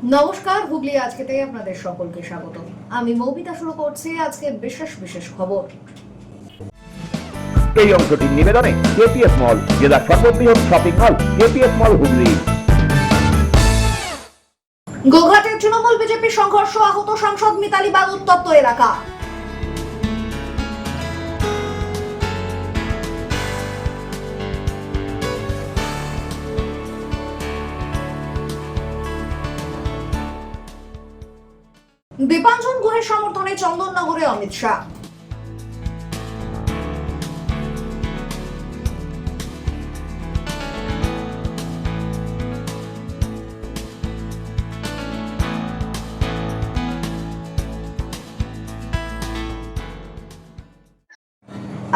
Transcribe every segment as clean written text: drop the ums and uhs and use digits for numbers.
নমস্কার, হুগলি আজকেতে আপনাদের সকলকে স্বাগত। আমি মৌমিতা শুরু করছি আজকে বিশেষ খবর। এই অংশটির নিবেদনে কেপিএস মল, জেলার সর্ববৃহৎ শপিং মল কেপিএস মল হুগলি। গোঘাটে তৃণমূল বিজেপি সংঘর্ষ, আহত সাংসদ মিতালি বাগ, উত্তপ্ত এলাকা। দীপাঞ্জন গুহের সমর্থনে চন্দননগরে অমিত শাহ।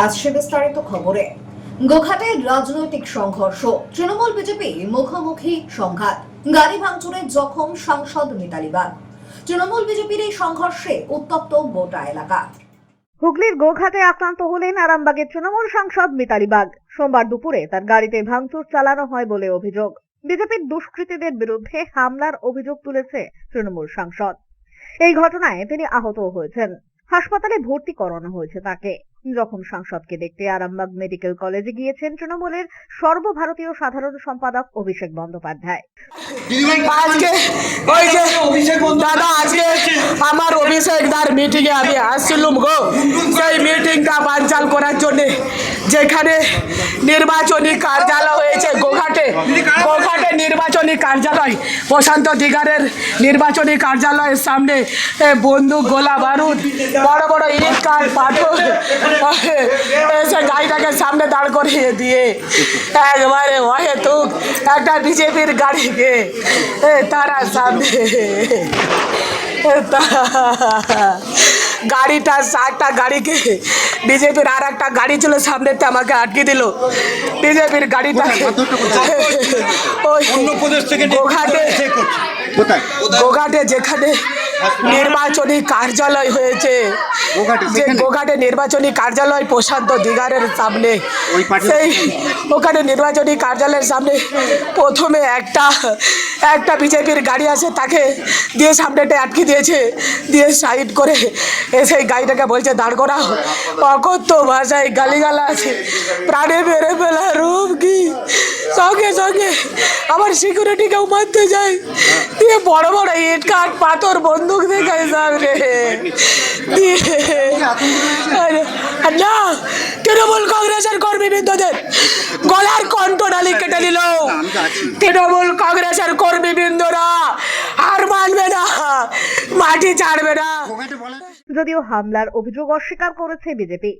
আসছে বিস্তারিত খবরে। গোঘাটে রাজনৈতিক সংঘর্ষ, তৃণমূল বিজেপি মুখোমুখি সংঘাত, গাড়ি ভাঙচুরে জখম সাংসদ মিতালি বাগ। তৃণমূল বিজেপির এই সংঘর্ষে উত্তপ্ত গোটা এলাকা। হুগলির গোঘাটে আক্রান্ত হলেন আরামবাগের তৃণমূল সাংসদ মিতালি বাগ। সোমবার দুপুরে তার গাড়িতে ভাঙচুর চালানো হয় বলে অভিযোগ। বিজেপির দুষ্কৃতীদের বিরুদ্ধে হামলার অভিযোগ তুলেছে তৃণমূল সাংসদ। এই ঘটনায় তিনি আহত হয়েছেন, হাসপাতালে ভর্তি করানো হয়েছে তাকে। জখম সাংসদকে দেখতে আরামবাগ মেডিকেল কলেজে গিয়েছেন তৃণমূলের সর্বভারতীয় সাধারণ সম্পাদক অভিষেক বন্দ্যোপাধ্যায়। দাদা আজকে আমার অভিষেকদার মিটিং এ আমি আসছিলাম গো, সেই মিটিংটা বানচাল করার জন্য যেখানে নির্বাচনী কার্যালয় হয়েছে গোঘাটে নির্বাচনী কার্যালয়, প্রশান্ত দিগারের নির্বাচনী কার্যালয়ের সামনে বন্দুক, গোলা বারুদ, বড় বড় ইট কাঠ পাথর এসে গাড়িটাকে সামনে দাঁড় করিয়ে দিয়ে একবারে অহেতুক একটা বিজেপির গাড়িকে তারা সামনে গাড়িটা 60টা গাড়িকে বিজেপির আর একটা গাড়ি ছিল সামনেতে আমাকে আটকে দিল। বিজেপির গাড়িটা গোঘাটে যেখানে নির্বাচনী কার্যালয় হয়েছে, গোঘাটে নির্বাচনী কার্যালয় প্রশান্ত দিগারের সামনে, সেই ওখানে নির্বাচনী কার্যালয়ের সামনে প্রথমে একটা বিজেপির গাড়ি আছে, তাকে দিয়ে সামনেটা আটকে দিয়েছে, দিয়ে সাইড করে এসে গাড়িটাকে বলছে দাঁড় করাও। অকথ্য ভাষায় গালিগালা আছে, প্রাণে মেরে ফেলা রূপ কি, সঙ্গে সঙ্গে আমার সিকিউরিটিকেও মারতে যায়, দিয়ে বড় বড় ইট কাঠ পাথর বন্দুক দেখায় সামনে দিয়ে না, তৃণমূল কংগ্রেসের কর্মীবৃন্দদের গলার কণ্ঠনালী কেটে দিল। তৃণমূল কংগ্রেসের কর্মীবৃন্দরা আর মানবে না, মাটি ছাড়বে না। যদিও হামলার অভিযোগ অস্বীকার করেছে বিজেপি।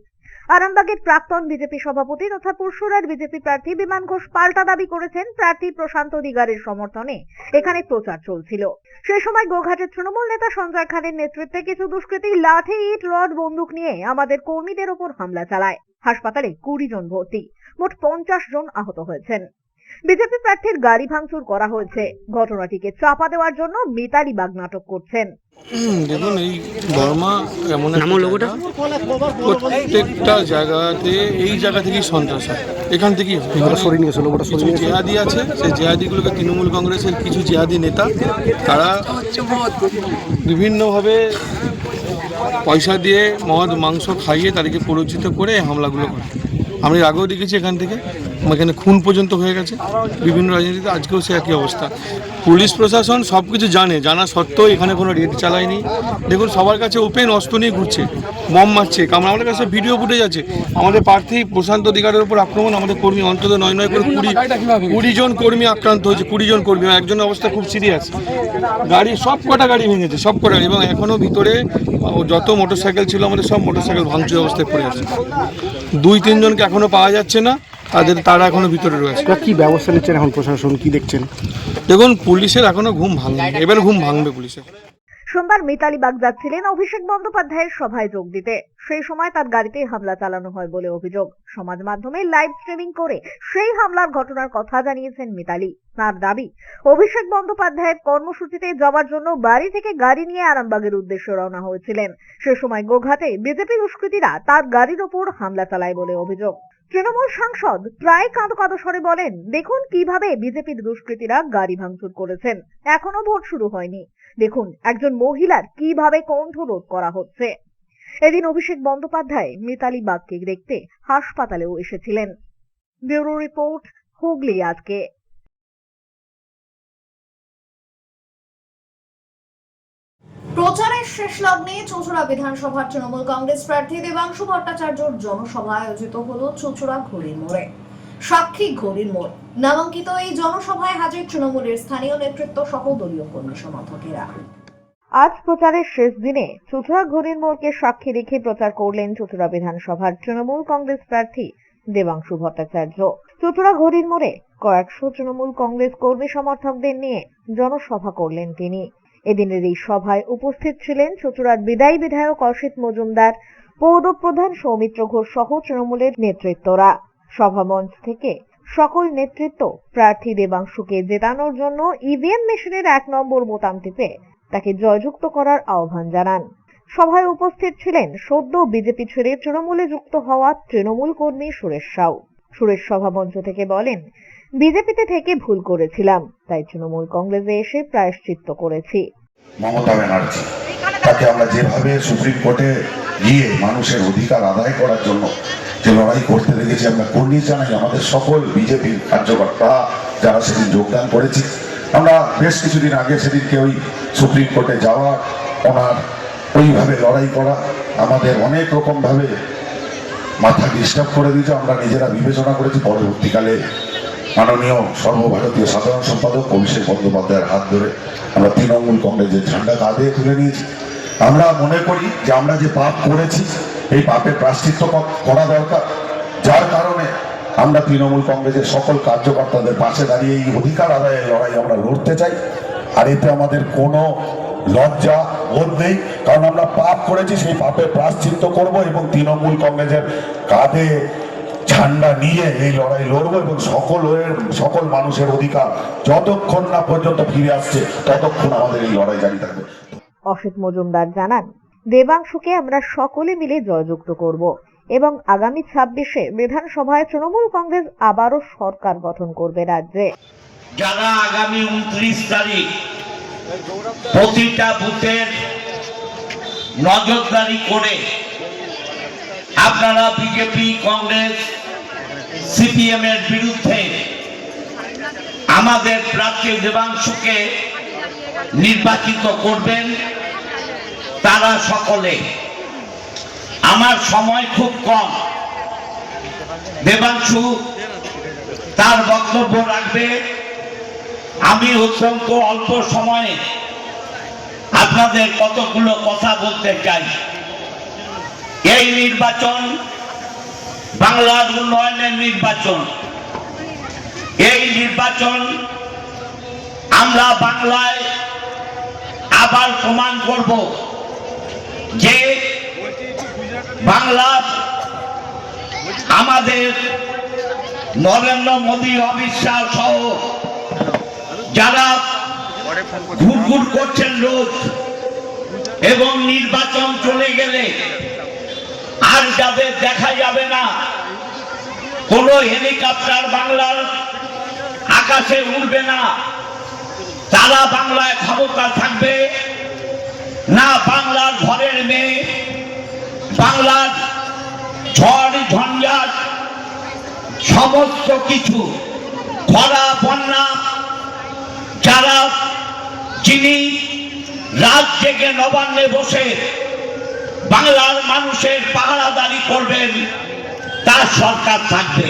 আরামবাগের প্রাক্তন বিজেপি সভাপতি তথা পুরসুরার বিজেপি প্রার্থী বিমান ঘোষ পাল্টা দাবি করেছেন প্রার্থী প্রশান্ত দিগারের সমর্থনে এখানে প্রচার চলছিল। সেই সময় গোঘাটের তৃণমূল নেতা সঞ্জয় খানের নেতৃত্বে কিছু দুষ্কৃতী লাঠি, ইট, রড, বন্দুক নিয়ে আমাদের কর্মীদের ওপর হামলা চালায়। হাসপাতালে 20 জন ভর্তি, মোট 50 জন আহত হয়েছেন। বিজেপি প্রার্থীর গাড়ি ভাঙচুর করা হয়েছে। ঘটনাটিকে চাপা দেওয়ার জন্য মিতালি বাগ নাটক করছেন। দেখুন, এই বর্মা এমন একটা প্রত্যেকটা জায়গাতে এই জায়গা থেকেই সন্ত্রাস হয়, এখান থেকেই কিছু জেহাদি আছে, সেই জেহাদিগুলোকে তৃণমূল কংগ্রেসের কিছু জেহাদি নেতা তারা বিভিন্নভাবে পয়সা দিয়ে মদ মাংস খাইয়ে তাদেরকে প্ররোচিত করে এই হামলাগুলো করে। আমরা আগেও দেখেছি এখান থেকে এখানে খুন পর্যন্ত হয়ে গেছে বিভিন্ন রাজনীতিতে, আজকেও সে একই অবস্থা। পুলিশ প্রশাসন সব কিছু জানা সত্ত্বেও এখানে কোনো রেড চালায়নি। দেখুন, সবার কাছে ওপেন অস্ত্র নিয়ে ঘুরছে, বম মারছে, কারণ আমাদের কাছে ভিডিও ফুটেজ আছে। আমাদের প্রার্থী প্রশান্ত দিগারের উপর আক্রমণ, আমাদের কর্মী অন্তত নয় করে 20 জন কর্মী আক্রান্ত হয়েছে, 20 জন কর্মী, একজনের অবস্থা খুব সিরিয়াস। গাড়ি সব কটা গাড়ি ভেঙেছে, সব কটা, এবং এখনও ভিতরে যত মোটরসাইকেল ছিল আমাদের সব মোটরসাইকেল ভাঙচুর অবস্থায় পড়ে আছে। 2-3 জনকে এখনো পাওয়া যাচ্ছে না, তারা এখনো ভিতরে রয়েছে। কি ব্যবস্থা নিচ্ছেন এখন প্রশাসন, কি দেখছেন? দেখুন, পুলিশের এখনো ঘুম ভাঙবে, এবার ঘুম ভাঙবে পুলিশের। সোমবার মিতালি বাগ যাচ্ছিলেন অভিষেক বন্দ্যোপাধ্যায়ের সভায় যোগ দিতে। সেই সময় তার গাড়িতে হামলা চালানো হয় বলে অভিযোগ। সমাজ মাধ্যমে লাইভ স্ট্রিমিং করে সেই হামলার ঘটনার কথা জানিয়েছেন মিতালি। তার দাবি, অভিষেক বন্দ্যোপাধ্যায়ের কর্মসূচিতে যাওয়ার জন্য বাড়ি থেকে গাড়ি নিয়ে আরামবাগের উদ্দেশ্যে রওনা হয়েছিলেন। সে সময় গোঘাটে বিজেপি দুষ্কৃতীরা তার গাড়ির ওপর হামলা চালায় বলে অভিযোগ। তৃণমূল সাংসদ প্রায় কাঁদো কাঁদো স্বরে বলেন, দেখুন কিভাবে বিজেপির দুষ্কৃতীরা গাড়ি ভাঙচুর করেছেন, এখনো ভোট শুরু হয়নি, দেখুন একজন মহিলার কিভাবে কণ্ঠরোধ করা হচ্ছে। এদিন অভিষেক বন্দ্যোপাধ্যায় মিতালি বাগকে দেখতে হাসপাতালেও এসেছিলেন। ব্যুরো রিপোর্ট, হুগলি আজকে। প্রচারের শেষ লগ্নে চুঁচুড়া বিধানসভার তৃণমূল কংগ্রেস প্রার্থী দেবাংশু ভট্টাচার্যর জনসভা আয়োজিত হলো চুঁচুড়া ঘড়ির মোড়ে। সাক্ষী ঘড়ির মোড় নামাঙ্কিত এই জনসভায় হাজির তৃণমূলের স্থানীয় নেতৃত্ব সহ দলীয় কর্মী সমর্থকেরা। আজ প্রচারের শেষ দিনে চুঁচুড়া ঘড়ির মোড়কে সাক্ষী রেখে প্রচার করলেন চুঁচুড়া বিধানসভার তৃণমূল কংগ্রেস প্রার্থী দেবাংশু ভট্টাচার্য। চুঁচুড়া ঘড়ির মোড়ে কয়েকশো তৃণমূল কংগ্রেস কর্মী সমর্থকদের নিয়ে জনসভা করলেন তিনি। এদিনের এই সভায় উপস্থিত ছিলেন চুঁচুড়ার বিদায়ী বিধায়ক অসিত মজুমদার, পৌর প্রধান সৌমিত্র ঘোষ সহ তৃণমূলের নেতৃত্বরা। সভামঞ্চ থেকে সকল নেতৃত্ব প্রার্থী দেবাংশুকে জেতানোর জন্য ইভিএম মেশিনের 1 নম্বর বোতাম টিপে তাকে জয়যুক্ত করার আহ্বান জানান। সভায় উপস্থিত ছিলেন সদ্য বিজেপি ছেড়ে তৃণমূলে যুক্ত হওয়া তৃণমূল কর্মী সুরেশ সাউ। সুরেশ সভামঞ্চ থেকে বলেন, বিজেপিতে থেকে ভুল করেছিলাম, তাই তৃণমূল কংগ্রেসে এসে প্রায়শ্চিত্ত করেছি। মমতা ব্যানার্জি তাকে আমরা যেভাবে সুপ্রিম কোর্টে গিয়ে মানুষের অধিকার আদায় করার জন্য যে লড়াই করতে দেখেছি, আমরা কর্মী জানাই আমাদের সকল বিজেপির কার্যকর্তা যারা সেদিন যোগদান করেছি। আমরা বেশ কিছুদিন আগে সেদিনকে ওই সুপ্রিম কোর্টে যাওয়া, ওনার ওইভাবে লড়াই করা আমাদের অনেক রকমভাবে মাথা ডিস্টার্ব করে দিয়েছে। আমরা নিজেরা বিবেচনা করেছি। পরবর্তীকালে মাননীয় সর্বভারতীয় সাধারণ সম্পাদক অভিষেক বন্দ্যোপাধ্যায়ের হাত ধরে আমরা তৃণমূল কংগ্রেসের ঝান্ডা কাঁধে তুলে নিয়েছি। আমরা মনে করি যে আমরা যে পাপ করেছি এই পাপের প্রায়শ্চিত্ত করা দরকার, যার কারণে আমরা তৃণমূল কংগ্রেসের সকল কার্যকর্তাদের পাশে দাঁড়িয়ে এই অধিকার আদায়ের লড়াই আমরা লড়তে চাই। আর এতে আমাদের কোনো লজ্জা বোধ নেই, কারণ আমরা পাপ করেছি, সেই পাপের প্রায়শ্চিত্ত করব এবং তৃণমূল কংগ্রেসের কাঁধে ঝান্ডা নিয়ে এই লড়াই লড়বো এবং সকল মানুষের অধিকার যতক্ষণ না পর্যন্ত ফিরে আসছে ততক্ষণ আমাদের এই লড়াই জারি থাকবে। অসিত মজুমদার জানান, দেবাংশুকে আমরা সকলে মিলে জয়যুক্ত করব এবং আগামী 26-এ বিধানসভায় তৃণমূল কংগ্রেস আবারও সরকার গঠন করবে রাজ্যে। যারা আগামী 29 তারিখ প্রতিটা বুথের নজরদারি করে আপনারা বিজেপি, কংগ্রেস, সিপিএম এর বিরুদ্ধে আমাদের প্রার্থী দেবাংশুকে নির্বাচিত করবেন, তারা সকলে। আমার সময় খুব কম, দেবাংশু তার বক্তব্য রাখবে। আমি অত্যন্ত অল্প সময়ে আপনাদের কতগুলো কথা বলতে চাই। এই নির্বাচন বাংলার উন্নয়নের নির্বাচন। এই নির্বাচন আমরা বাংলায় আবার প্রমাণ করব যে বাংলা আমাদের নরেন্দ্র মোদী, অমিত শাহ সহ যারা ঘুরঘুর করছেন রোজ, এবং নির্বাচন চলে গেলে আর যাদের দেখা যাবে না, কোন হেলিকপ্টার বাংলার আকাশে উড়বে না, তারা বাংলায় ক্ষমতা থাকবে না। বাংলার ঘরের মেয়ে, বাংলার ঝড় ঝঞ্ঝাট সমস্ত কিছু, খরা বন্যা, যারা যিনি রাত জেগে নবান্নে বসে বাংলার মানুষের পাহারাদারি করবেন, তার সরকার থাকবে।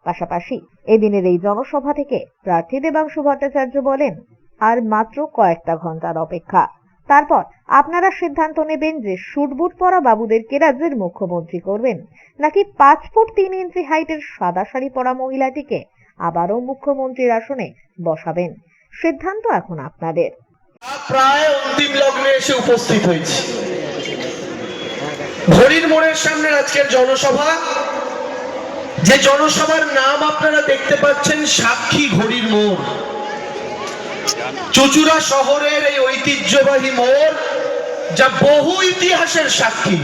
পাশাপাশি এদিনের এই জনসভা থেকে প্রার্থী দেবাংশু ভট্টাচার্য বলেন, আর মাত্র কয়েকটা ঘন্টার অপেক্ষা, তারপর আপনারা সিদ্ধান্ত নেবেন যে শুটবুট পরা বাবুদেরকে রাজ্যের মুখ্যমন্ত্রী করবেন, নাকি 5 ফুট 3 ইঞ্চি হাইটের সাদা শাড়ি পরা মহিলাটিকে আবারও মুখ্যমন্ত্রীর আসনে বসাবেন। সিদ্ধান্ত এখন আপনাদের। প্রায় অন্তিম লগ্নে এসে উপস্থিত হয়েছি। ঘড়ির মোড়ের সামনে আজকের জনসভা, যে জনসভার নাম আপনারা দেখতে পাচ্ছেন সাক্ষী ঘড়ির মোড়। চুঁচুড়া শহরের এই ঐতিহ্যবাহী মোড়, যা বহু ইতিহাসের সাক্ষী,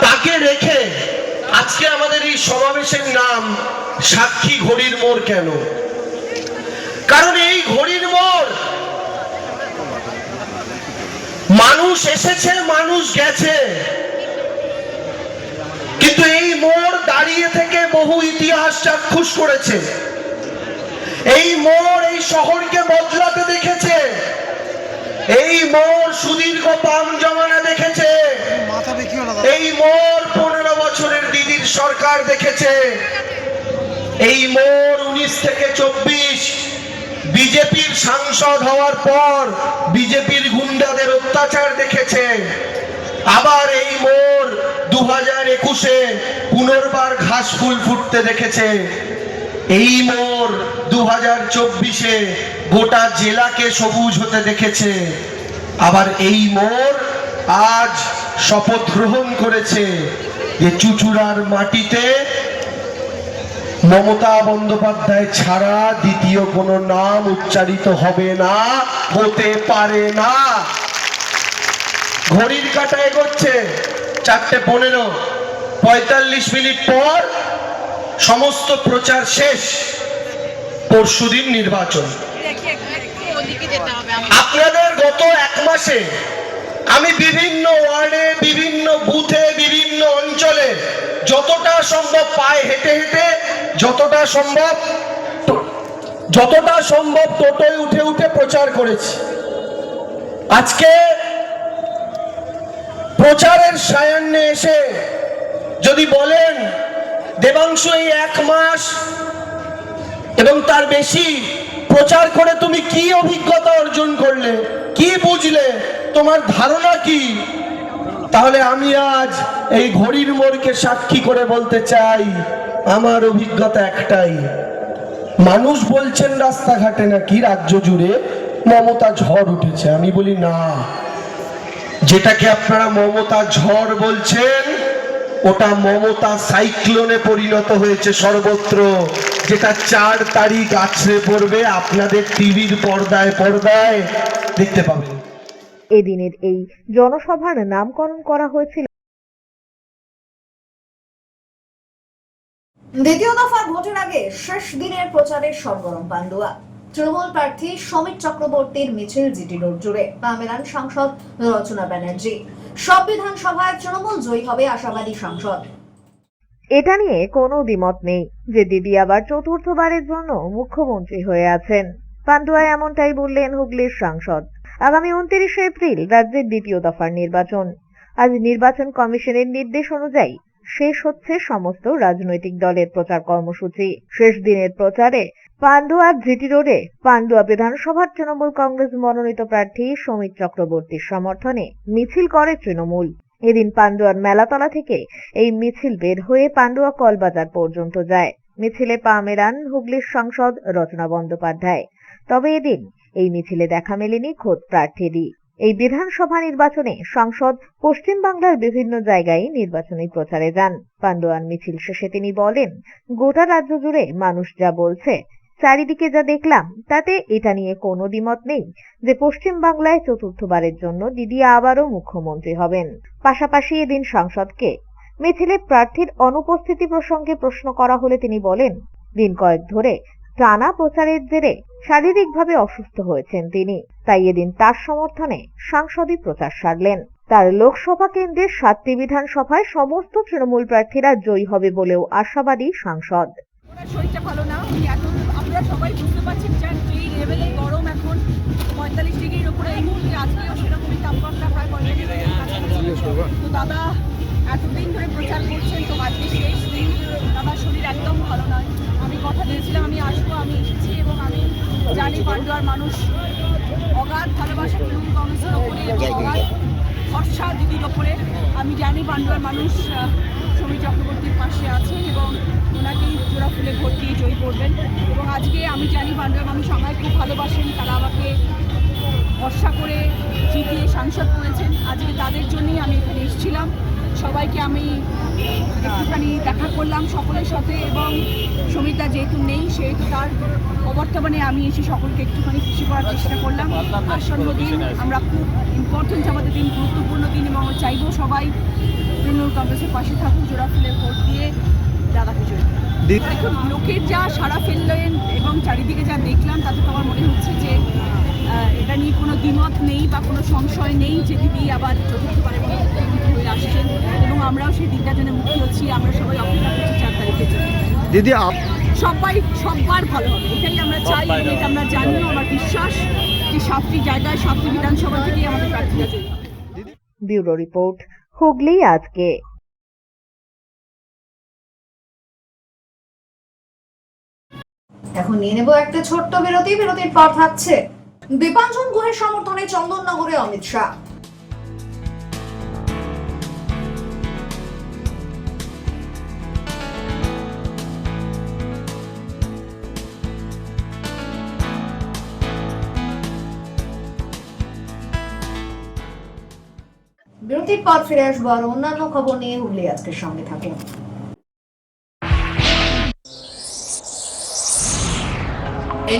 তাকে রেখে আজকে আমাদের এই সমাবেশের নাম সাক্ষী ঘড়ির মোড় কেন? কারণ এই ঘড়ির মোড় মানুষ এসেছে, মানুষ গেছে, কিন্তু এই মোড় দাঁড়িয়ে থেকে বহু ইতিহাস চাক্ষুষ করেছে। এই মোড় এই শহরকে বদলাতে দেখেছে। এই মোড় সুদীর্ঘ পাম জমানা দেখেছে। এই মোড় 15 বছরের দিদির সরকার দেখেছে। এই মোড় 19 থেকে 24 বিজেপির সাংসদ হওয়ার পর বিজেপির গুন্ডাদের অত্যাচার দেখেছে। আবার এই মোড় 2021-এ পুনর্বার ঘাস ফুল ফুটতে দেখেছে। এই মোড় 2024-এ গোটা জেলাকে সবুজ হতে দেখেছে। আবার এই মোড় আজ শপথ গ্রহণ করেছে যে চুচুড়ার মাটিতে মমতা বন্দ্যোপাধ্যায় ছাড়া দ্বিতীয় কোনো নাম উচ্চারিত হবে না, হতে পারে না। ঘড়ির কাঁটা এগোচ্ছে 4:15, 45 মিনিট পর সমস্ত প্রচার শেষ। পরশুদিন নির্বাচন। আপনাদের গত 1 মাসে আমি বিভিন্ন ওয়ার্ডে, বিভিন্ন বুথে, বিভিন্ন অঞ্চলে যতটা সম্ভব পায়ে হেঁটে হেঁটে, যতটা সম্ভব টোটোয় উঠে উঠে প্রচার করেছি। আজকে প্রচারের সায়ান্নে এসে যদি বলেন দেবাংশু এই 1 মাস এবং তার বেশি প্রচার করে তুমি কি অভিজ্ঞতা অর্জন করলে, কি বুঝলে, তোমার ধারণা কি, তাহলে আমি আজ এই ঘড়ির মোড়কে সাক্ষী করে বলতে চাই আমার অভিজ্ঞতা একটাই। মানুষ বলছেন রাস্তাঘাটে নাকি রাজ্য জুড়ে মমতা ঝড় উঠেছে। আমি বলি না, যেটাকে আপনারা মমতা ঝড় বলছেন ওটা মমতা সাইক্লোনে পরিণত হয়েছে সর্বত্র, যেটা 4 তারিখ আছড়ে পড়বে, আপনাদের টিভির পর্দায় পর্দায় দেখতে পাবেন। এদিনের এই জনসভার নামকরণ করা হয়েছিল দ্বিতীয় দফার ভোটের আগে শেষ দিনের প্রচারের সরগরম পান্ডুয়া। তৃণমূল প্রার্থী সমীর চক্রবর্তীর মিছিল জিটি রোড জুড়ে, পা মেলান সাংসদ রচনা ব্যানার্জি। সব বিধানসভায় তৃণমূল জয়ী হবে আশাবাদী সাংসদ। এটা নিয়ে কোনো দ্বিমত নেই যে দিদি আবার চতুর্থবারের জন্য মুখ্যমন্ত্রী হয়ে আছেন। পান্ডুয়ায় এমনটাই বললেন হুগলির সাংসদ। আগামী 29 এপ্রিল রাজ্যের দ্বিতীয় দফার নির্বাচন। আজ নির্বাচন কমিশনের নির্দেশ অনুযায়ী শেষ হচ্ছে সমস্ত রাজনৈতিক দলের প্রচার কর্মসূচি। শেষ দিনের প্রচারে পান্ডুয়ার জিটি রোডে পান্ডুয়া বিধানসভার তৃণমূল কংগ্রেস মনোনীত প্রার্থী সমীর চক্রবর্তীর সমর্থনে মিছিল করে তৃণমূল। এদিন পান্ডুয়ার মেলাতলা থেকে এই মিছিল বের হয়ে পান্ডুয়া কলবাজার পর্যন্ত যায়। মিছিলে পা মেলান হুগলির সাংসদ রচনা বন্দ্যোপাধ্যায়। তবে এদিন এই মিছিলে দেখা মেলেনি খোদ প্রার্থীরই। এই বিধানসভা নির্বাচনে সাংসদ পশ্চিম বাংলার বিভিন্ন জায়গায় নির্বাচনী প্রচারে যান। পান্ডুয়ার মিছিল শেষে তিনি বলেন, গোটা রাজ্য জুড়ে মানুষ যা বলছে, চারিদিকে যা দেখলাম, তাতে এটা নিয়ে কোনো দ্বিমত নেই যে পশ্চিম বাংলায় চতুর্থবারের জন্য দিদি আবারও মুখ্যমন্ত্রী হবেন। পাশাপাশি এদিন সাংসদকে মিছিলে প্রার্থীর অনুপস্থিতি প্রসঙ্গে প্রশ্ন করা হলে তিনি বলেন, দিন কয়েক ধরে টানা প্রচারের জেরে শারীরিকভাবে অসুস্থ হয়েছেন তিনি, তাই এদিন তার সমর্থনে সাংসদই প্রচার সারলেন। তার লোকসভা কেন্দ্রের 7টি বিধানসভায় সমস্ত তৃণমূল প্রার্থীরা জয়ী হবে বলেও আশাবাদী সাংসদ। শরীরটা ভালো না, আপনারা সবাই বুঝতে পারছেন যে এই লেভেলের গরম এখন 45 ডিগ্রির উপরে। এই মুহূর্তে আজকেও সেরকমই তাপমাত্রা প্রায় 45 ডিগ্রি। তো দাদা এতদিন ধরে প্রচার করছেন, তো আজকে শেষ দিন। দাদার শরীর একদম ভালো নয়। আমি কথা দিয়েছিলাম আমি আসবো, আমি এসেছি এবং আমি জানি পান্ডুয়ার মানুষ অগাধ ভালোবাসা তৃণমূল কংগ্রেসের ওপরে, অগাধ ভরসা দিদির ওপরে। আমি জানি পান্ডুয়ার মানুষ সমীর চক্রবর্তীর পাশে আছেন এবং ওনাকেই জোড়া ফুলে ভোট দিয়ে জয়ী করবেন। এবং আজকে আমি জানি পান্ডুয়ার মানুষ আমায় খুব ভালোবাসেন, তারা আমাকে ভরসা করে জিতিয়ে সাংসদ করেছেন। আজকে তাদের জন্যই আমি এখানে এসেছিলাম। সবাইকে আমি একটুখানি দেখা করলাম সকলের সাথে, এবং সমিতা যেহেতু নেই সেহেতু তার অবর্তমানে আমি এসে সকলকে একটুখানি খুশি করার চেষ্টা করলাম। আসন্ন দিন আমরা খুব ইম্পর্টেন্ট আমাদের দিন, গুরুত্বপূর্ণ দিন, এবং আমরা চাইবো সবাই তৃণমূল কংগ্রেসের পাশে থাকুন, জোড়া ফুলের ভোট দিয়ে দাদাকে জয়। দেখুন, লোকের যা সাড়া ফেললেন এবং চারিদিকে যা দেখলাম তাতে তো আমার মনে হচ্ছে যে এটা নিয়ে কোনো দ্বিমত নেই বা কোনো সংশয় নেই যে দিদি আবার চতুর্থবারের মতো মুখ্যমন্ত্রী হয়ে আসছেন, এবং আমরাও সেই দিনটার জন্য মুক্তি হচ্ছি। আমরা সবাই অপেক্ষা করছি 4 তারিখের জন্য। দিদি সবার ভালো হবে, এটাই আমরা চাই, এবং এটা আমরা জানিও। আমার বিশ্বাস যে 7টি জায়গায় 7টি বিধানসভা থেকেই আমাদের প্রার্থীরা জয়ী হবে। ব্যুরো রিপোর্ট, হুগলি আজকে। এখন নিয়ে নেব একটা ছোট্ট বিরতি। বিরতির পর থাকছে দীপাঞ্জন গুহের সমর্থনে চন্দননগরে অমিত শাহ। বিরতির পর ফিরে আসবো আর অন্যান্য খবর নিয়ে। হুগলি আজকের সঙ্গে থাকুন।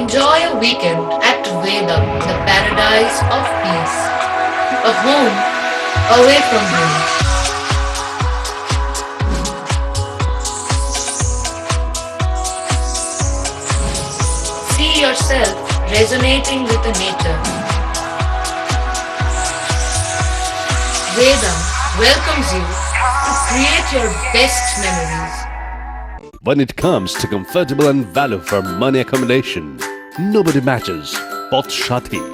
Enjoy a weekend at Vedam, the paradise of peace. A home away from home. See yourself resonating with the nature. Vedam welcomes you to create your best memories. When it comes to comfortable and value for money accommodation, nobody matches Poth Shati.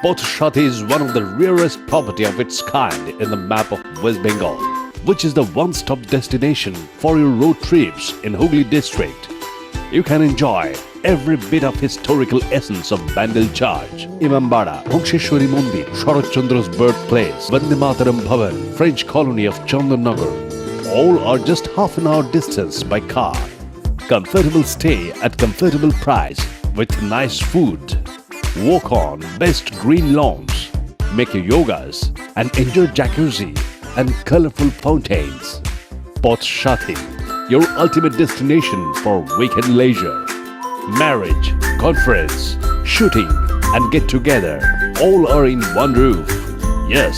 Poth Shati is one of the rarest property of its kind in the map of West Bengal, which is the one-stop destination for your road trips in Hooghly district. You can enjoy every bit of historical essence of Bandel Charge, Imambara, Bhongsheshwari Mandir, Sharat Chandra's birthplace, Vande Mataram Bhavan, French colony of Chandanagar. All are just half an hour distance by car. Comfortable stay at comfortable price with nice food. Walk on best green lawns, make your yogas and enjoy jacuzzi and colorful fountains. Poth Shati, your ultimate destination for weekend leisure. Marriage, conference, shooting and get together all are in one roof. Yes,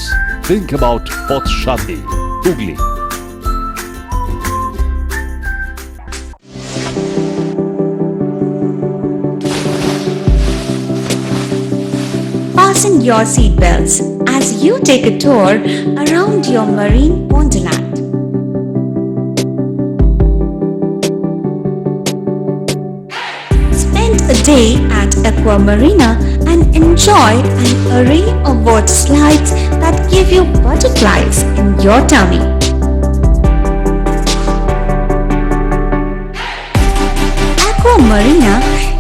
think about Poth Shati, Hooghly. Fasten your seatbelts as you take a tour around your marine wonderland. Spend a day at Aqua Marina and enjoy an array of water slides that give you butterflies in your tummy. Aqua Marina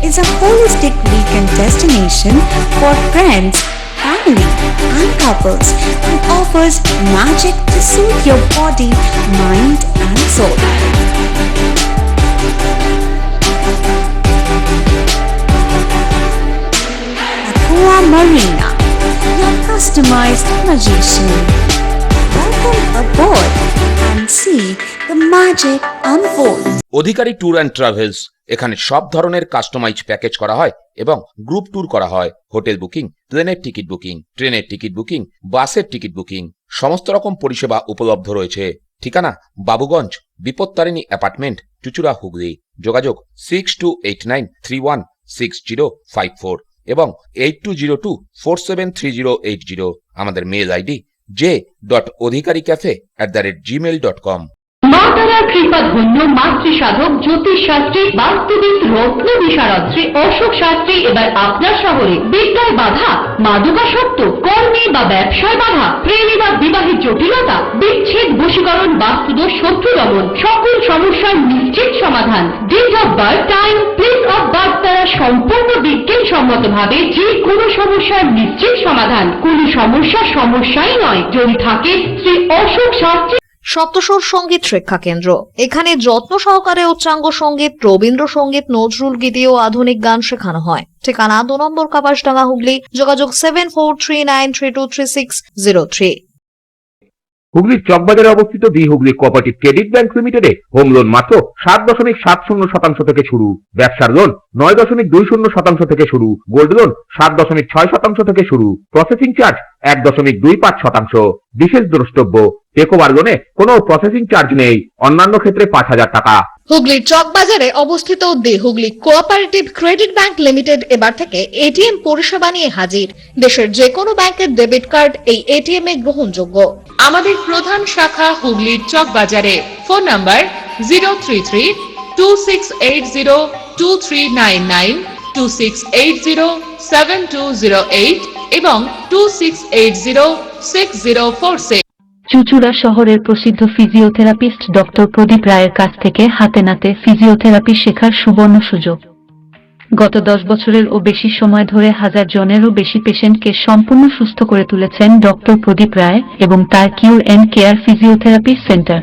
is a holistic weekend destination for friends, family and couples and offers magic to soothe your body, mind and soul. Aqua Marina, your customized magician. Welcome aboard and see the magic unfold. Adhikari tour and travels, এখানে সব ধরনের customise package করা হয় এবং group tour করা হয়। Hotel booking, প্লেনের ticket booking, ট্রেনের টিকিট বুকিং, বাসের টিকিট বুকিং, সমস্ত রকম পরিষেবা উপলব্ধ রয়েছে। ঠিকানা বাবুগঞ্জ, বিপত্তারিণী অ্যাপার্টমেন্ট, চুচুড়া, হুগলি। যোগাযোগ 6289316054 এবং 8202473080। আমাদের মেল আইডি j.odhikaricafe@gmail.com। মা তারার কৃপা ধন্য মাতৃ সাধক জ্যোতিষ শাস্ত্রী, বাস্তুবিদ, রত্ন বিশারদ শ্রী অশোক শাস্ত্রী এবার আপনার শহরে। বিদ্যায় বাধা, মাদকাসক্ত, কর্মে বা ব্যবসায় বাধা, প্রেমে বা বিবাহের জটিলতা, বিচ্ছেদ, বশীকরণ, বাস্তুদোষ, শত্রু দমন, সকল সমস্যার নিশ্চিত সমাধান। Date of birth, time, place of birth দ্বারা সম্পূর্ণ বিজ্ঞানসম্মত ভাবে যে কোনো সমস্যার নিশ্চিত সমাধান। কোনো সমস্যাই নয় যদি থাকে শ্রী অশোক শাস্ত্রী। সপ্তস্বর সঙ্গীত শিক্ষা কেন্দ্র। এখানে যত্ন সহকারে উচ্চাঙ্গ সঙ্গীত, রবীন্দ্রসঙ্গীত, নজরুল গীতি ও আধুনিক গান শেখানো হয়। ঠিকানা 2 নম্বর কাপাসডাঙ্গা, হুগলি। যোগাযোগ 7439323603। হুগলির চকবাজারে অবস্থিত the Hooghly cooperative credit bank লিমিটেডে হোম লোন মাত্র 7.70% থেকে শুরু, ব্যবসার লোন 9.20% থেকে শুরু, গোল্ড লোন 7.6% থেকে শুরু, প্রসেসিং চার্জ 1.25%। বিশেষ দ্রষ্টব্য, টেকওভার লোনে কোনো প্রসেসিং চার্জ নেই, অন্যান্য ক্ষেত্রে 5,000 টাকা। হুগলির চকবাজারে অবস্থিত the Hooghly cooperative credit bank limited এবার থেকে এটিএম পরিষেবা নিয়ে হাজির। দেশের যে কোনো ব্যাংকের ডেবিট কার্ড এই এটিএম এ গ্রহণযোগ্য। আমাদের প্রধান শাখা হুগলির চক বাজারে। ফোন নাম্বার 033-2680-2399, 2680-7208 এবং 2680-6046। চুচুড়া শহরের প্রসিদ্ধ ফিজিওথেরাপিস্ট ডক্টর প্রদীপ রায়ের কাছ থেকে হাতে নাতে ফিজিওথেরাপি শেখার সুবর্ণ সুযোগ। গত 10 বছরের ও বেশি সময় ধরে 1000 জনেরও বেশি পেশেন্টকে সম্পূর্ণ সুস্থ করে তুলেছেন ডক্টর প্রদীপ রায় এবং তার কিউর এন্ড কেয়ার ফিজিওথেরাপি সেন্টার।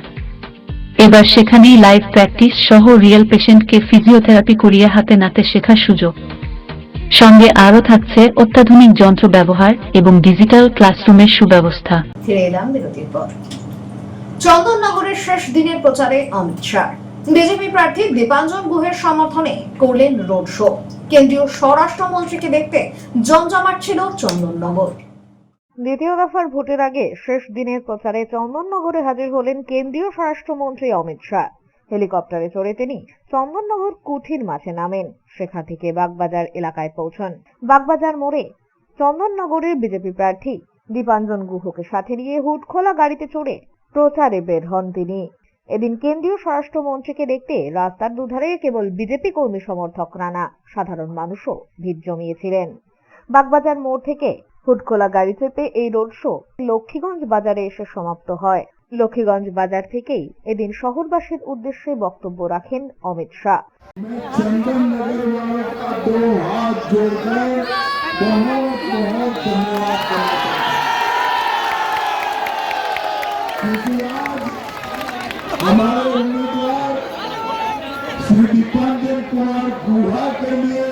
এবার সেখানেই লাইভ প্র্যাকটিস সহ রিয়েল পেশেন্টকে ফিজিওথেরাপি করিয়ে হাতে নাতে শেখার সুযোগ। সঙ্গে আরও থাকছে অত্যাধুনিক যন্ত্র ব্যবহার এবং ডিজিটাল ক্লাসরুমের সুব্যবস্থা। ফিরে এলাম বিরতির পর। চন্দননগরের শেষ দিনের প্রচারে অমিত শাহ। বিজেপি প্রার্থী দীপাঞ্জন গুহের সমর্থনে করলেন রোড শো। কেন্দ্রীয় স্বরাষ্ট্রমন্ত্রীকে দেখতে জমজমাট ছিল চন্দননগর। দ্বিতীয় দফার ভোটের আগে শেষ দিনের প্রচারে চন্দননগরে হাজির হলেন কেন্দ্রীয় স্বরাষ্ট্রমন্ত্রী অমিত শাহ। হেলিকপ্টারে চড়ে তিনি চন্দননগর কুঠির মাঠে নামেন, সেখান থেকে বাগবাজার এলাকায় পৌঁছান। বাগবাজার মোড়ে চন্দননগরের বিজেপি প্রার্থী দীপাঞ্জন গুহকে সাথে নিয়ে হুডখোলা গাড়িতে চড়ে প্রচারে বের হন তিনি। এদিন কেন্দ্রীয় স্বরাষ্ট্রমন্ত্রীকে দেখতে রাস্তার দুধারে কেবল বিজেপি কর্মী সমর্থকরা না, সাধারণ মানুষও ভিড় জমিয়েছিলেন। বাগবাজার মোড় থেকে হুডখোলা গাড়ি চেপে এই রোড শো লক্ষ্মীগঞ্জ বাজারে এসে সমাপ্ত হয়। লক্ষ্মীগঞ্জ বাজার থেকেই এদিন শহরবাসীর উদ্দেশ্যে বক্তব্য রাখেন অমিত শাহ। हमारे उम्मीदवार श्री दीपांजन कुमार गुहा के लिए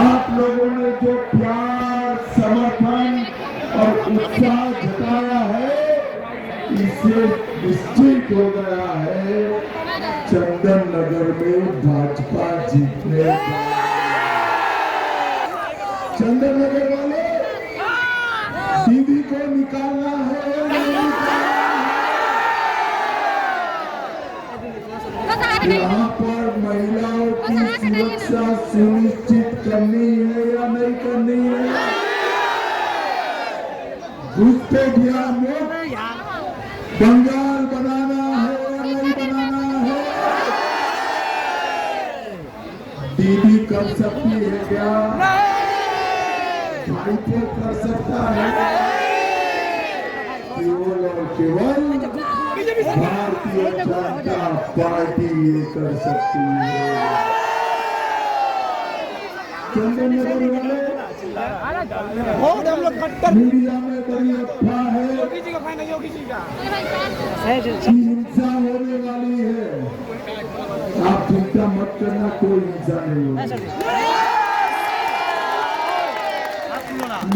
आप लोगों ने जो प्यार, समर्थन और उत्साह जताया है, इससे निश्चित हो गया है चंदन नगर में भाजपा जीतने। चंदन नगर वाले दीदी को निकालना है, यहाँ पर महिलाओं की सुरक्षा सुनिश्चित करनी है या नहीं करनी है? घुसपैठिया मुक्त बंगाल बनाना है या नहीं बनाना है? दीदी कर सकती है क्या? भाई को कर सकता है? केवल और केवल भारतीय जनता पार्टी ये कर सकती है। चंदननगर वाले मीडिया में बड़ी अफवाह है कि हिंसा होने वाली है। आप चिंता मत करना, कोई हिंसा नहीं होगी।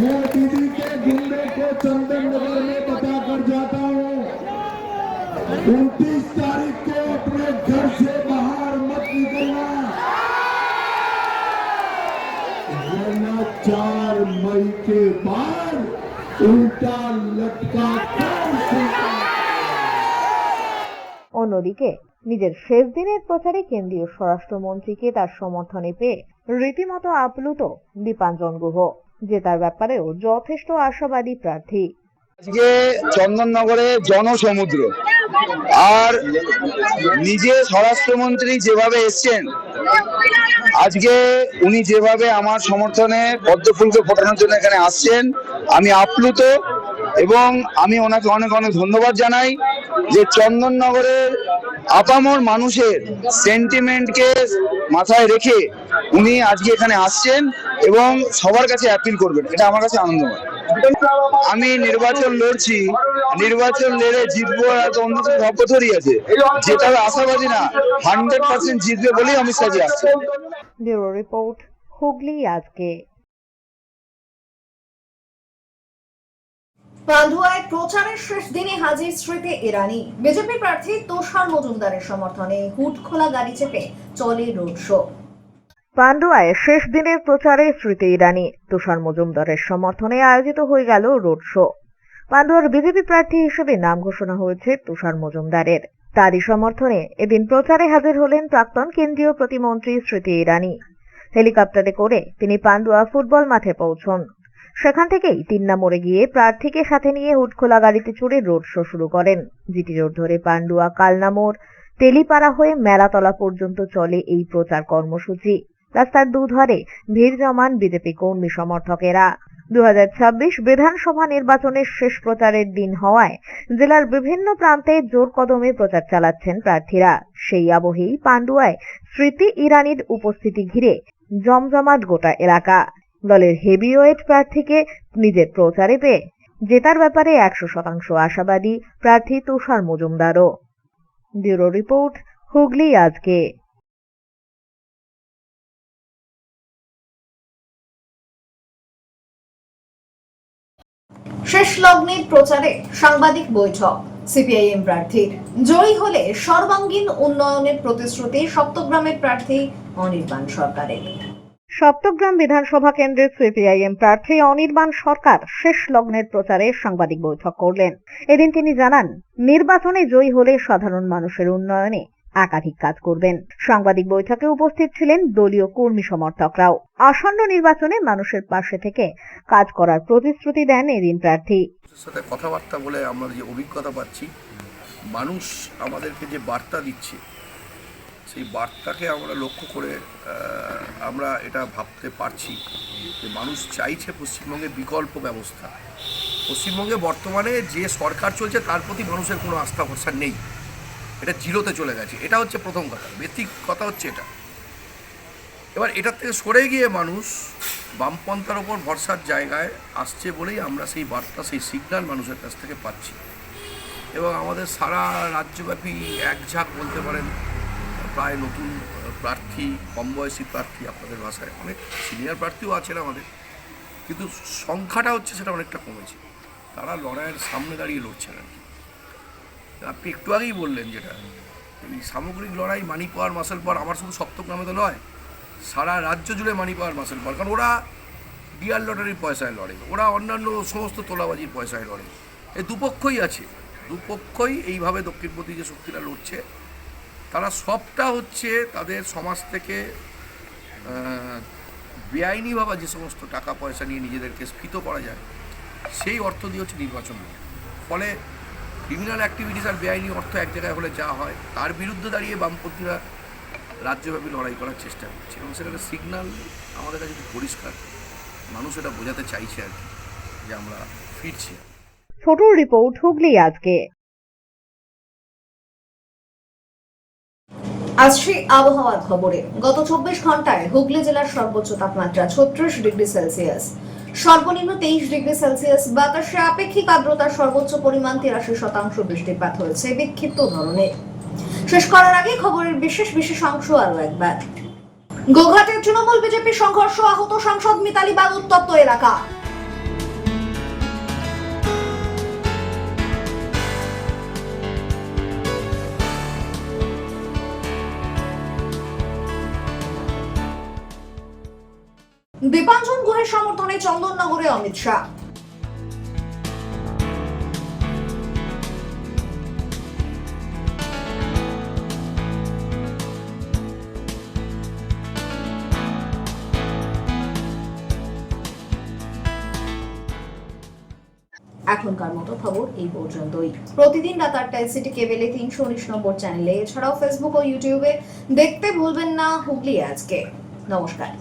मैं दीदी के गुंडे को चंदननगर में बता कर जाता हूँ, 29 तारीख को अपने घर से बाहर मत निकलना, वरना 4 मई के बाद उल्टा लटका অন্যদিকে নিজের শেষ দিনের প্রচারে কেন্দ্রীয় স্বরাষ্ট্রমন্ত্রীকে তার সমর্থনে পেয়ে রীতিমতো আপ্লুত দীপাঞ্জন গুহ, যে তার ব্যাপারেও যথেষ্ট আশাবাদী প্রার্থী। আজকে চন্দননগরে জনসমুদ্র, আর নিজে স্বরাষ্ট্রমন্ত্রী যেভাবে এসছেন, আজকে উনি যেভাবে আমার সমর্থনে পদ্মফুলকে ফোটানোর জন্য এখানে আসছেন, আমি আপ্লুত এবং আমি ওনাকে অনেক অনেক ধন্যবাদ জানাই যে চন্দননগরের আপামর মানুষের সেন্টিমেন্টকে মাথায় রেখে উনি আজকে এখানে আসছেন এবং সবার কাছে অ্যাপিল করবেন। এটা আমার কাছে আনন্দময়। আমি নির্বাচন লড়ছি, নির্বাচন লড়ে জিতবো অন্তত ভাবপথরই আছে, যেটার আশাবাদী না, 100% জিতবে বলেই আমি সাজিয়ে আসছি। ব্যুরো রিপোর্ট, হুগলি আজকে। পান্ডুয়ায় প্রচারের শেষ দিনে হাজির স্মৃতি ইরানি। বিজেপি প্রার্থী তুষার মজুমদারের সমর্থনে হুড খোলা গাড়ি চেপে চলে রোড শো। পান্ডুয়ায় শেষ দিনের প্রচারে স্মৃতি ইরানি, তুষার মজুমদারের সমর্থনে আয়োজিত হয়ে গেল রোড শো। পান্ডুয়ার বিজেপি প্রার্থী হিসেবে নাম ঘোষণা হয়েছে তুষার মজুমদারের। তারই সমর্থনে এদিন প্রচারে হাজির হলেন প্রাক্তন কেন্দ্রীয় প্রতিমন্ত্রী স্মৃতি ইরানি। হেলিকপ্টারে করে তিনি পান্ডুয়া ফুটবল মাঠে পৌঁছন। সেখান থেকেই তিন্না মোড়ে গিয়ে প্রার্থীকে সাথে নিয়ে হুডখোলা গাড়িতে চড়ে রোড শো শুরু করেন। জিটি রোড ধরে পান্ডুয়া কালনা মোড়, তেলিপাড়া হয়ে মেলাতলা পর্যন্ত চলে এই প্রচার কর্মসূচি। রাস্তার দুধারে ভিড় জমান বিজেপি কর্মী সমর্থকেরা। 2026 বিধানসভা নির্বাচনের শেষ প্রচারের দিন হওয়ায় জেলার বিভিন্ন প্রান্তে জোর কদমে প্রচার চালাচ্ছেন প্রার্থীরা। সেই আবহেই পান্ডুয়ায় স্মৃতি ইরানির উপস্থিতি ঘিরে জমজমাট গোটা এলাকা। দলের হেভিওয়েট প্রার্থীকে নিজের প্রচারে পেয়ে জেতার ব্যাপারে 100% আশাবাদী প্রার্থী তুষার মজুমদারও। ব্যুরো রিপোর্ট, হুগলি আজকে। শেষ লগ্নে প্রচারে সাংবাদিক বৈঠক। সিপিআইএম প্রার্থীর জয়ী হলে সর্বাঙ্গীন উন্নয়নের প্রতিশ্রুতি সপ্তগ্রামের প্রার্থী অনির্বাণ সরকারের। সপ্তগ্রাম বিধানসভা কেন্দ্রের সিপিআইএম প্রার্থী অনির্বাণ সরকার শেষ লগ্নের প্রচারে সাংবাদিক বৈঠক করলেন। এদিন তিনি জানান, নির্বাচনে জয়ী হলে সাধারণ মানুষের উন্নয়নে একাধিক কাজ করবেন। সাংবাদিক বৈঠকে উপস্থিত ছিলেন দলীয় কর্মী সমর্থকরাও। আসন্ন নির্বাচনে মানুষের পাশে থেকে কাজ করার প্রতিশ্রুতি দেন এদিন প্রার্থী। সাথে কথাবার্তা বলে আমরা যে অভিজ্ঞতা পাচ্ছি, মানুষ আমাদেরকে যে বার্তা দিচ্ছে, সেই বার্তাকে আমরা লক্ষ্য করে আমরা এটা ভাবতে পারছি যে মানুষ চাইছে পশ্চিমবঙ্গে বিকল্প ব্যবস্থা। পশ্চিমবঙ্গে বর্তমানে যে সরকার চলছে তার প্রতি মানুষের কোনো আস্থা ভরসা নেই, এটা জিরোতে চলে গেছে। এটা হচ্ছে প্রথম কথা। বেসিক কথা হচ্ছে এটা। এবার এটার থেকে সরে গিয়ে মানুষ বামপন্থার ওপর ভরসার জায়গায় আসছে বলেই আমরা সেই বার্তা, সেই সিগন্যাল মানুষের কাছ থেকে পাচ্ছি। এবং আমাদের সারা রাজ্যব্যাপী একঝাঁক বলতে পারেন প্রায় নতুন প্রার্থী, কম বয়সী প্রার্থী, আপনাদের ভাষায় অনেক সিনিয়র প্রার্থীও আছেন আমাদের, কিন্তু সংখ্যাটা হচ্ছে সেটা অনেকটা কমেছে। তারা লড়াইয়ের সামনে দাঁড়িয়ে লড়ছেন আর কি। আপনি একটু আগেই বললেন যেটা, এই সামগ্রিক লড়াই, মানি পাওয়ার মাসেল পাওয়ার, আমার শুধু সপ্তগ্রামে তো নয়, সারা রাজ্য জুড়ে মানি পাওয়ার মাসেল পাওয়ার। কারণ ওরা ডিয়ার লটারির পয়সায় লড়ে, ওরা অন্যান্য সমস্ত তোলাবাজির পয়সায় লড়ে। এই দুপক্ষই আছে, দুপক্ষই এইভাবে দক্ষিণপন্থী যে শক্তিরা লড়ছে, তারা সবটা হচ্ছে তাদের সমাজ থেকে বেআইনিভাবে যে সমস্ত টাকা পয়সা নিয়ে নিজেদেরকে স্ফীত করা যায়, সেই অর্থ দিয়ে হচ্ছে নির্বাচন। ফলে ক্রিমিনাল অ্যাক্টিভিটিস আর বেআইনি অর্থ এক জায়গায় হলে যা হয়, তার বিরুদ্ধে দাঁড়িয়ে বামপন্থীরা রাজ্যব্যাপী লড়াই করার চেষ্টা করছে। এবং সেখানে সিগন্যাল আমাদের কাছে খুব পরিষ্কার, মানুষ এটা বোঝাতে চাইছে আর কি, যে আমরা ফিরছি। ছোট রিপোর্ট, হুগলি আজকে। আসছি আবহাওয়ার খবরে। গত 24 ঘন্টায় হুগলি জেলার সর্বোচ্চ তাপমাত্রা 36 ডিগ্রি সেলসিয়াস, সর্বনিম্ন 23 ডিগ্রি সেলসিয়াস। বাতাসে আপেক্ষিক আর্দ্রতার সর্বোচ্চ পরিমাণ 83%। বৃষ্টিপাত হয়েছে বিক্ষিপ্ত ধরনের। শেষ করার আগে খবরের বিশেষ অংশ আরো একবার। গোঘাটে তৃণমূল বিজেপি সংঘর্ষ, আহত সাংসদ মিতালি বাগ, উত্তপ্ত এলাকা। দীপাঞ্জন গুহের সমর্থনে চন্দননগরে অমিত শাহ। এখনকার মতো খবর এই পর্যন্তই। প্রতিদিন রাত 8টায় সিটি কেবেলে 319 নম্বর চ্যানেলে, এছাড়াও ফেসবুক ও ইউটিউবে দেখতে ভুলবেন না হুগলি আজকে। নমস্কার।